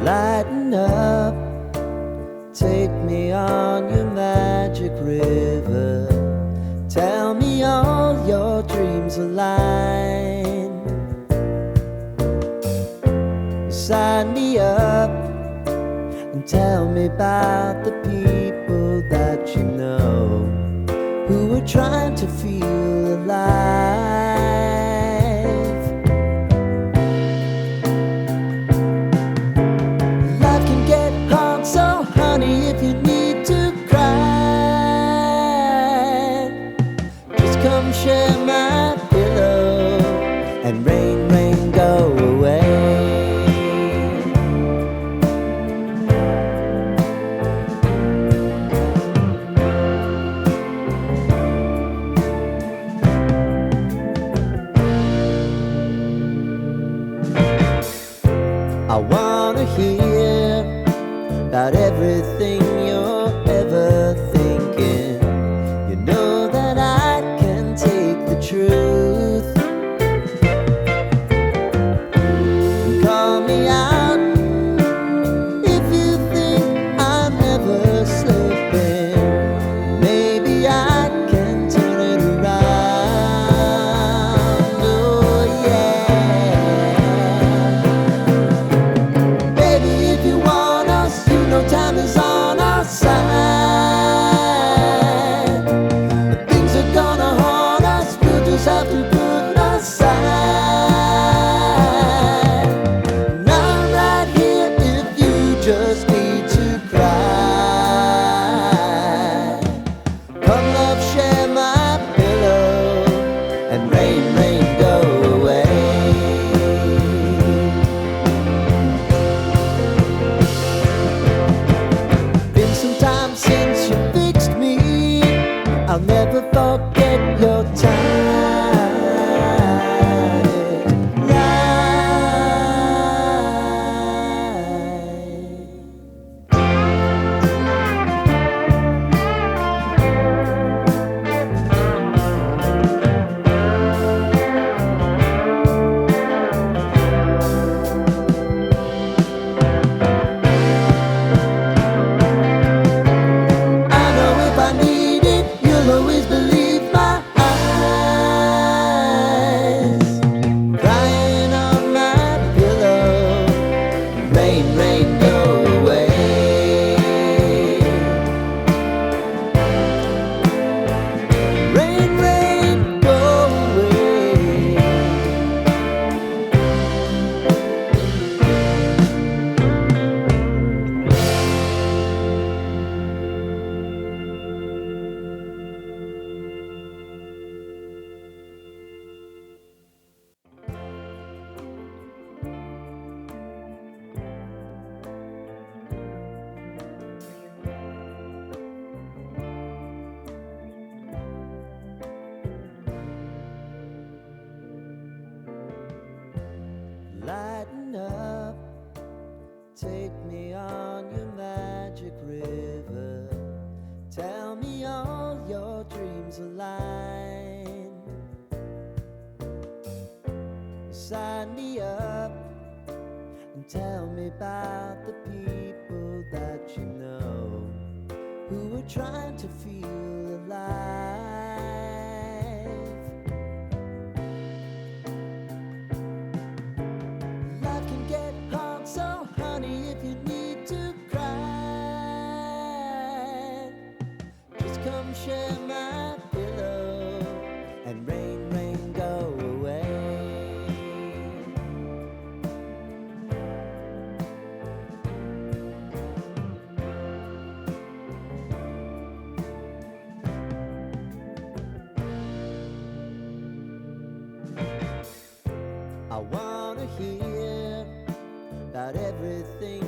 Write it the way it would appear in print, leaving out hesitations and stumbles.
Lighten up, take me on your magic river. Tell me all your dreams align. Sign me up and tell me about the people that you know who are trying to feel alive. Life can get hard, so honey, if you need to cry, just come share my pillow and rain, rain, go away. I wanna hear about everything you're ever thinking. You know that I can take the truth. Call me out if you think I'm never slipping. Maybe I can turn it around. Oh yeah. Baby, if you want us, you know time is on our side. But things are gonna haunt us, we'll just have to put aside. And I'm right here if you just need to cry. Come love, share my pillow and rain, rain, go away. Been some time since you fixed me. I'll never forget your time. I know if I need it, you'll always believe my eyes. Crying on my pillow, rain, rain, go away. Rain, rain, go away. Lighten up, take me on your magic river. Tell me all your dreams align. Sign me up and tell me about the people that you know who are trying to feel alive. Life can get hard, so honey, if you need to cry, just come share my pillow and rain, rain, go away. I wanna hear about everything